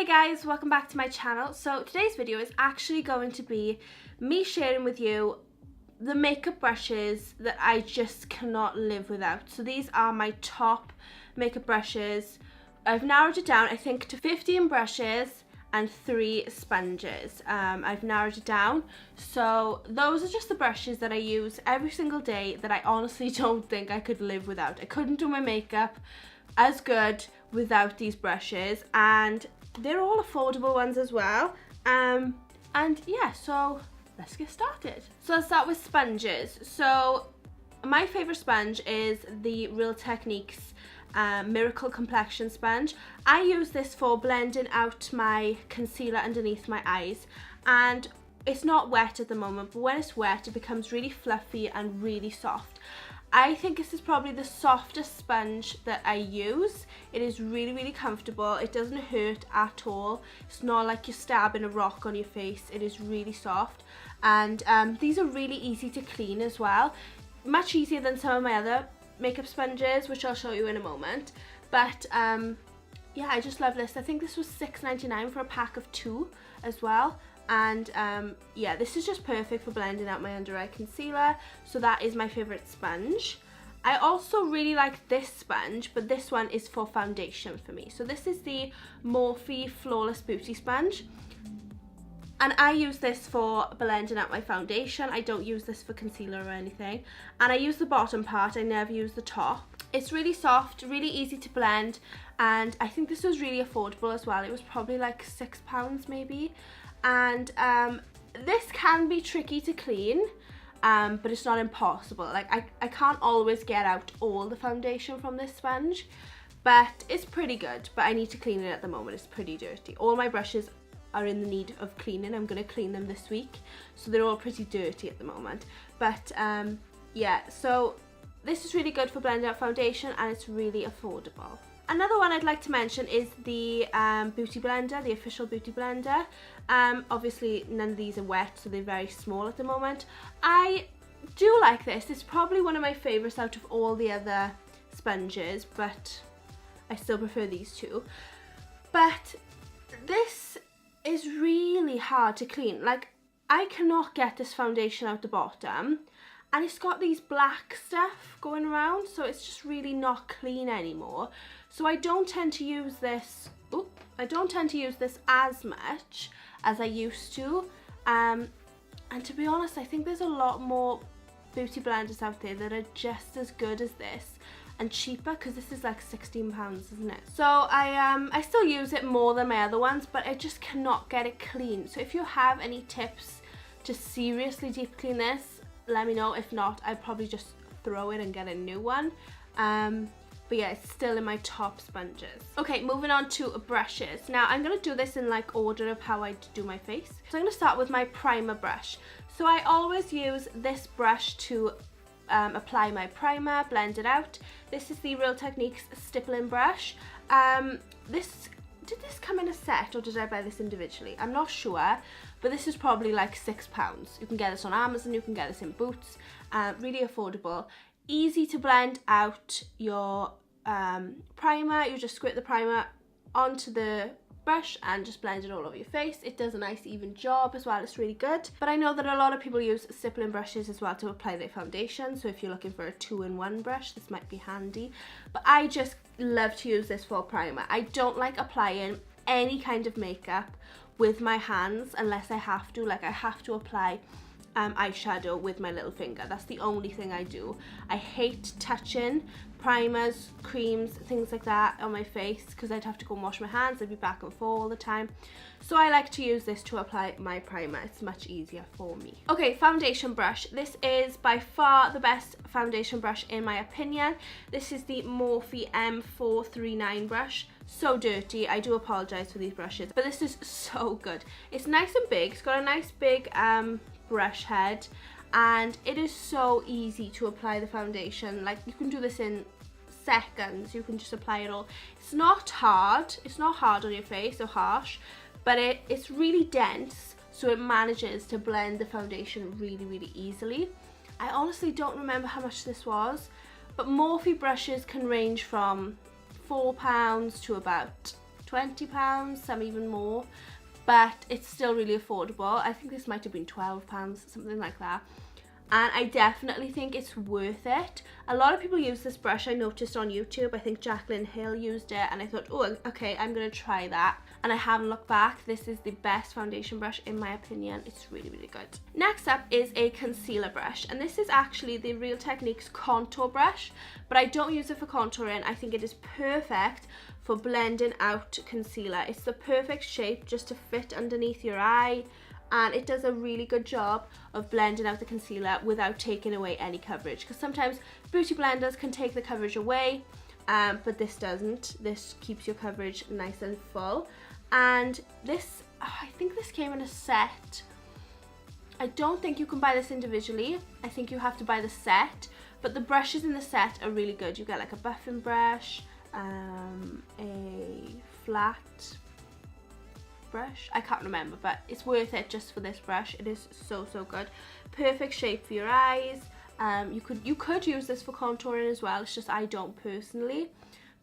Hey guys, welcome back to my channel. So today's video is actually going to be me sharing with you the makeup brushes that I just cannot live without. So these are my top makeup brushes. I've narrowed it down, I think, to 15 brushes and 3 sponges. I've narrowed it down. So those are just the brushes that I use every single day that I honestly don't think I could live without. I couldn't do my makeup as good without these brushes, and they're all affordable ones as well. And yeah, so let's get started. So let's start with sponges. So my favorite sponge is the Real Techniques Miracle Complexion Sponge. I use this for blending out my concealer underneath my eyes, and it's not wet at the moment, but when it's wet it becomes really fluffy and really soft. I think this is probably the softest sponge that I use. It is really, really comfortable. It doesn't hurt at all. It's not like you're stabbing a rock on your face. It is really soft. And these are really easy to clean as well. Much easier than some of my other makeup sponges, which I'll show you in a moment. But yeah, I just love this. I think this was $6.99 for a pack of 2 as well. And yeah, this is just perfect for blending out my under eye concealer. So that is my favorite sponge. I also really like this sponge, but this one is for foundation for me. So this is the Morphe Flawless Beauty Sponge. And I use this for blending out my foundation. I don't use this for concealer or anything. And I use the bottom part, I never use the top. It's really soft, really easy to blend. And I think this was really affordable as well. It was probably like £6 maybe. And this can be tricky to clean, but it's not impossible. Like I can't always get out all the foundation from this sponge, but it's pretty good. But I need to clean it at the moment. It's pretty dirty. All my brushes are in the need of cleaning. I'm going to clean them this week, so they're all pretty dirty at the moment. But yeah, so this is really good for blending out foundation, and it's really affordable. Another one I'd like to mention is the Beauty Blender, the official Beauty Blender. Obviously none of these are wet, so they're very small at the moment. I do like this. It's probably one of my favourites out of all the other sponges, but I still prefer these two. But this is really hard to clean. Like, I cannot get this foundation out the bottom, and it's got these black stuff going around, so it's just really not clean anymore. So I don't tend to use this, as much as I used to. And to be honest, I think there's a lot more beauty blenders out there that are just as good as this and cheaper, because this is like £16, isn't it? So I still use it more than my other ones, but I just cannot get it clean. So if you have any tips to seriously deep clean this, let me know. If not, I'd probably just throw it and get a new one. But yeah, it's still in my top sponges. Okay, moving on to brushes. Now I'm gonna do this in like order of how I do my face. So I'm gonna start with my primer brush. So I always use this brush to apply my primer, blend it out. This is the Real Techniques Stippling Brush. Did this come in a set, or did I buy this individually? I'm not sure, but this is probably like £6. You can get this on Amazon, you can get this in Boots. Really affordable. Easy to blend out your primer. You just squirt the primer onto the brush and just blend it all over your face. It does a nice even job as well. It's really good. But I know that a lot of people use stippling brushes as well to apply their foundation, so if you're looking for a 2-in-1 brush, this might be handy. But I just love to use this for primer. I don't like applying any kind of makeup with my hands unless I have to. Like, I have to apply eyeshadow with my little finger. That's the only thing I do. I hate touching primers, creams, things like that on my face, because I'd have to go and wash my hands. I'd be back and forth all the time. So I like to use this to apply my primer. It's much easier for me. Okay, foundation brush. This is by far the best foundation brush in my opinion. This is the Morphe M439 brush. So dirty. I do apologize for these brushes, but this is so good. It's nice and big. It's got a nice big brush head, and it is so easy to apply the foundation. Like, you can do this in seconds. You can just apply it all. It's not hard. It's not hard on your face or harsh, but it's really dense, so it manages to blend the foundation really, really easily. I honestly don't remember how much this was, but Morphe brushes can range from £4 to about £20, some even more, but it's still really affordable. I think this might have been £12, something like that. And I definitely think it's worth it. A lot of people use this brush, I noticed on YouTube. I think Jaclyn Hill used it, and I thought, oh, okay, I'm gonna try that. And I haven't looked back. This is the best foundation brush in my opinion. It's really, really good. Next up is a concealer brush, and this is actually the Real Techniques contour brush, but I don't use it for contouring. I think it is perfect for blending out concealer. It's the perfect shape just to fit underneath your eye, and it does a really good job of blending out the concealer without taking away any coverage, because sometimes beauty blenders can take the coverage away, but this doesn't. This keeps your coverage nice and full. And this, I think this came in a set. I don't think you can buy this individually. I think you have to buy the set, but the brushes in the set are really good. You get like a buffing brush, a flat brush, I can't remember, but it's worth it just for this brush. It is so, so good. Perfect shape for your eyes. You could use this for contouring as well. It's just I don't personally,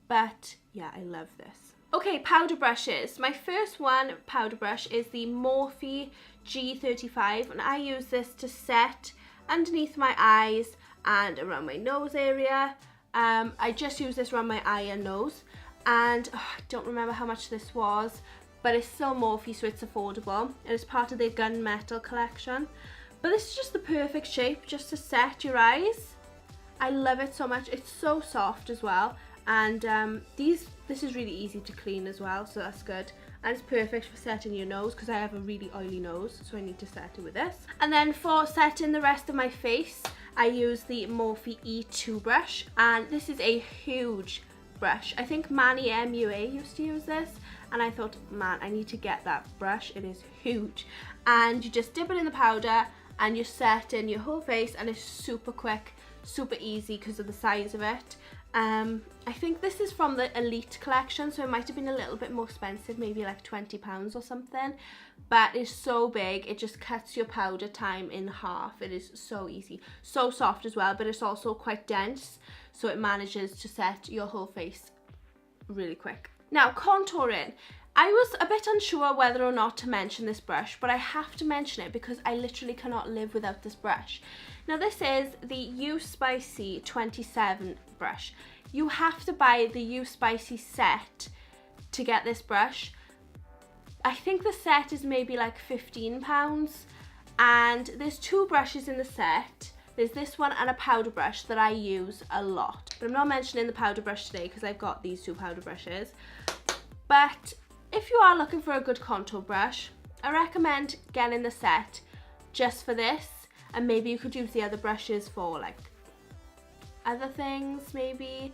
but yeah, I love this. Okay, powder brushes. My first powder brush is the Morphe G35, and I use this to set underneath my eyes and around my nose area. I just use this around my eye and nose, and I don't remember how much this was, but it's still Morphe, so it's affordable. And it's part of their gunmetal collection. But this is just the perfect shape just to set your eyes. I love it so much. It's so soft as well, and this is really easy to clean as well, so that's good. And it's perfect for setting your nose, because I have a really oily nose, so I need to set it with this. And then for setting the rest of my face, I use the Morphe E2 brush, and this is a huge brush. I think Mani MUA used to use this, and I thought, man, I need to get that brush. It is huge, and you just dip it in the powder and you set in your whole face, and it's super quick, super easy because of the size of it. I think this is from the Elite collection, so it might have been a little bit more expensive, maybe like £20 or something, but it's so big, it just cuts your powder time in half. It is so easy, so soft as well, but it's also quite dense, so it manages to set your whole face really quick. Now, contouring. I was a bit unsure whether or not to mention this brush, but I have to mention it because I literally cannot live without this brush. Now, this is the U Spicy 27 brush. You have to buy the U Spicy set to get this brush. I think the set is maybe like £15, and there's two brushes in the set. There's this one and a powder brush that I use a lot, but I'm not mentioning the powder brush today because I've got these two powder brushes. But if you are looking for a good contour brush, I recommend getting the set just for this, and maybe you could use the other brushes for like other things maybe,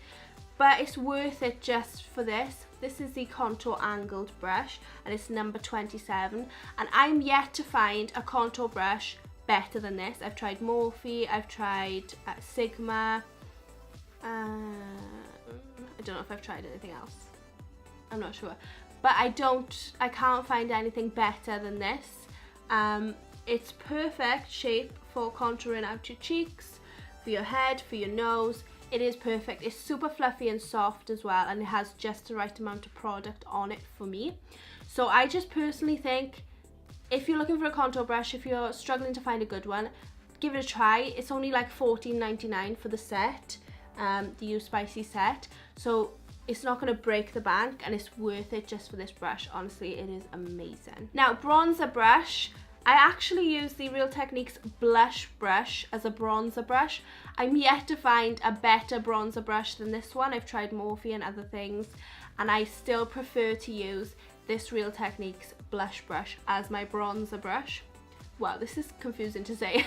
but it's worth it just for this. This is the contour angled brush, and it's number 27, and I'm yet to find a contour brush better than this. I've tried Morphe, I've tried Sigma, I don't know if I've tried anything else, I'm not sure, but I can't find anything better than this. It's perfect shape for contouring out your cheeks, for your head, for your nose. It is perfect. It's super fluffy and soft as well, and it has just the right amount of product on it for me. So I just personally think, if you're looking for a contour brush, if you're struggling to find a good one, give it a try. It's only like $14.99 for the set, the U Spicy set. So it's not going to break the bank, and it's worth it just for this brush. Honestly, it is amazing. Now, bronzer brush. I actually use the Real Techniques blush brush as a bronzer brush. I'm yet to find a better bronzer brush than this one. I've tried Morphe and other things, and I still prefer to use this Real Techniques blush brush as my bronzer brush. Wow, this is confusing to say.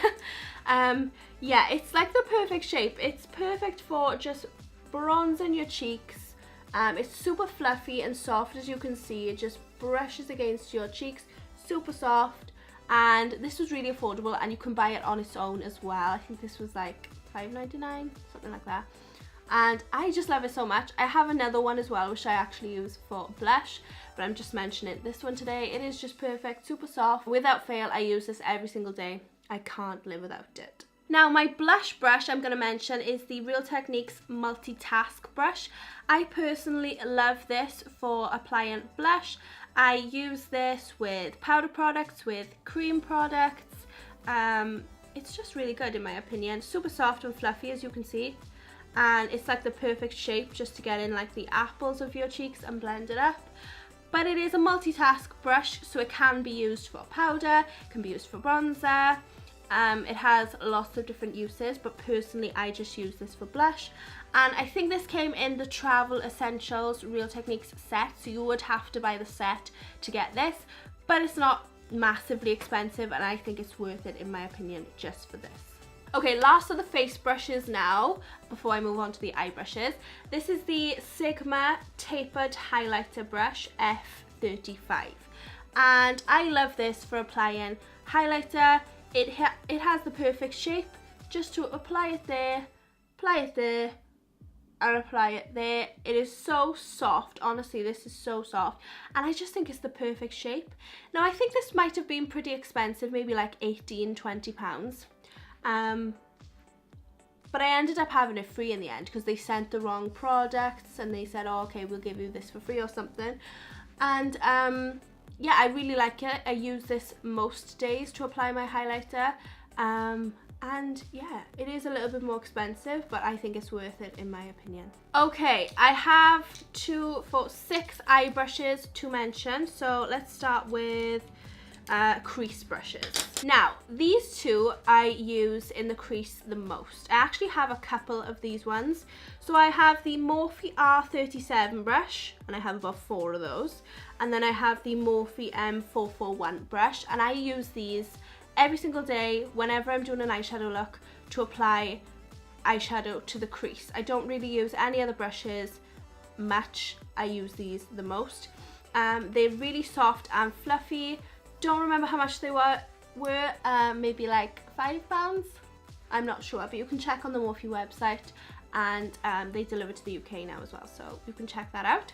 Yeah, it's like the perfect shape. It's perfect for just bronzing your cheeks. It's super fluffy and soft, as you can see. It just brushes against your cheeks, super soft. And this was really affordable, and you can buy it on its own as well. I think this was like $5.99, something like that. And I just love it so much. I have another one as well, which I actually use for blush, but I'm just mentioning this one today. It is just perfect, super soft. Without fail, I use this every single day. I can't live without it. Now my blush brush I'm going to mention is the Real Techniques Multitask Brush. I personally love this for applying blush. I use this with powder products, with cream products. It's just really good in my opinion. Super soft and fluffy, as you can see. And it's like the perfect shape just to get in like the apples of your cheeks and blend it up. But it is a multitask brush, so it can be used for powder, it can be used for bronzer. It has lots of different uses, but personally I just use this for blush. And I think this came in the Travel Essentials Real Techniques set, so you would have to buy the set to get this, but it's not massively expensive and I think it's worth it in my opinion just for this. Okay, last of the face brushes now, before I move on to the eye brushes. This is the Sigma Tapered Highlighter Brush F35. And I love this for applying highlighter. It has the perfect shape just to apply it there, and apply it there. It is so soft, honestly, this is so soft, and I just think it's the perfect shape. Now I think this might have been pretty expensive, maybe like £18–20. But I ended up having it free in the end because they sent the wrong products and they said, oh, okay, we'll give you this for free or something. And yeah, I really like it. I use this most days to apply my highlighter. And yeah, it is a little bit more expensive, but I think it's worth it in my opinion. Okay, I have 6 eye brushes to mention. So let's start with crease brushes. Now, these two I use in the crease the most. I actually have a couple of these ones. So I have the Morphe R37 brush, and I have about 4 of those. And then I have the Morphe M441 brush, and I use these every single day whenever I'm doing an eyeshadow look to apply eyeshadow to the crease. I don't really use any other brushes much. I use these the most. They're really soft and fluffy. Don't remember how much they were maybe like £5. I'm not sure, but you can check on the Morphe website, and they deliver to the UK now as well, so you can check that out.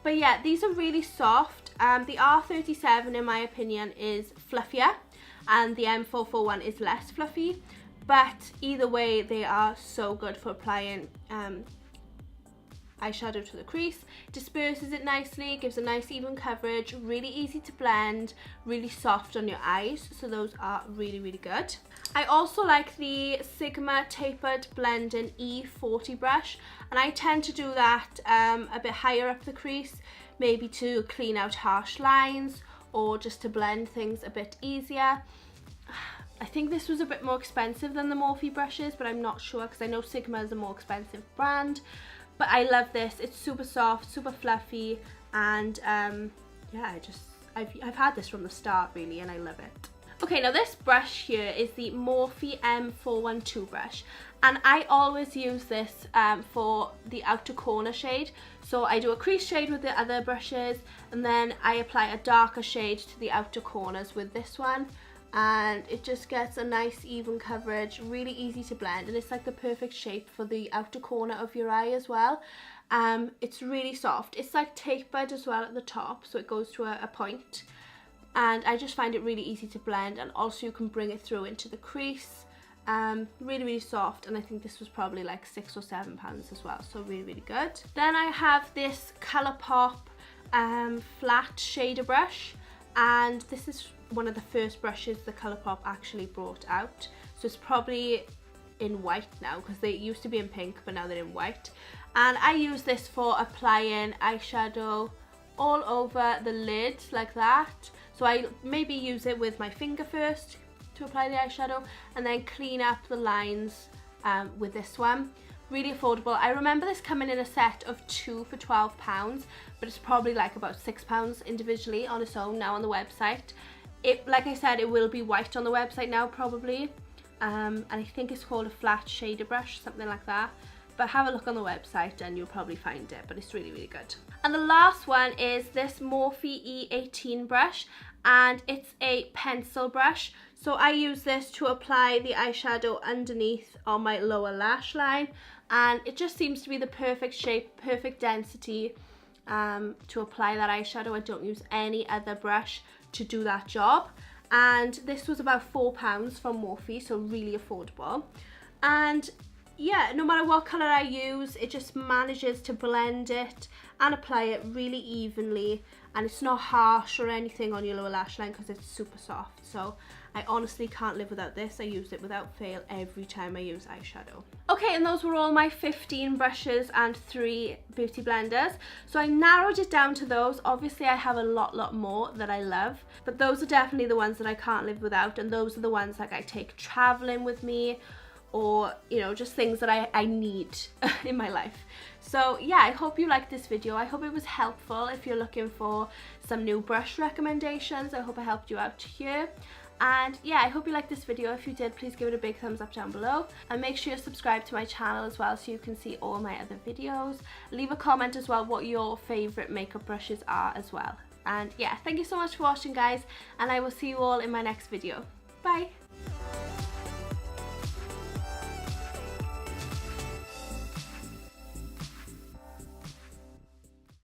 But yeah, these are really soft. The R37 in my opinion is fluffier and the M441 is less fluffy, but either way they are so good for applying eyeshadow to the crease. Disperses it nicely, gives a nice even coverage, really easy to blend, really soft on your eyes, so those are really, really good. I also like the Sigma Tapered Blending E40 brush, and I tend to do that a bit higher up the crease, maybe to clean out harsh lines or just to blend things a bit easier. I think this was a bit more expensive than the Morphe brushes, but I'm not sure because I know Sigma is a more expensive brand. But I love this. It's super soft, super fluffy, and yeah, I've had this from the start really, and I love it. Okay, now this brush here is the Morphe M412 brush, and I always use this for the outer corner shade. So I do a crease shade with the other brushes, and then I apply a darker shade to the outer corners with this one, and it just gets a nice even coverage, really easy to blend, and it's like the perfect shape for the outer corner of your eye as well. It's really soft. It's like tapered as well at the top, so it goes to a point. And I just find it really easy to blend, and also you can bring it through into the crease. Really, really soft, and I think this was probably like £6 or £7 as well, so really, really good. Then I have this Colourpop flat shader brush, and this is one of the first brushes the Colourpop actually brought out, so it's probably in white now because they used to be in pink, but now they're in white. And I use this for applying eyeshadow all over the lid like that. So I maybe use it with my finger first to apply the eyeshadow, and then clean up the lines with this one. Really affordable. I remember this coming in a set of 2 for £12, but it's probably like about £6 individually on its own now on the website. Like I said, it will be white on the website now probably, and I think it's called a flat shader brush, something like that. But have a look on the website and you'll probably find it, but it's really, really good. And the last one is this Morphe E18 brush, and it's a pencil brush. So I use this to apply the eyeshadow underneath on my lower lash line, and it just seems to be the perfect shape, perfect density to apply that eyeshadow. I don't use any other brush to do that job. and this was about £4 from Morphe, so really affordable. And yeah, no matter what colour I use, it just manages to blend it and apply it really evenly, and it's not harsh or anything on your lower lash line because it's super soft. So I honestly can't live without this. I use it without fail every time I use eyeshadow. Okay, and those were all my 15 brushes and 3 beauty blenders. So I narrowed it down to those. Obviously I have a lot more that I love, but those are definitely the ones that I can't live without, and those are the ones like I take traveling with me, or you know, just things that I need in my life. So yeah, I hope you liked this video. I hope it was helpful if you're looking for some new brush recommendations. I hope I helped you out here. And yeah, I hope you liked this video. If you did, please give it a big thumbs up down below, and make sure you subscribe to my channel as well so you can see all my other videos. Leave a comment as well what your favourite makeup brushes are as well. And yeah, thank you so much for watching, guys, and I will see you all in my next video. Bye!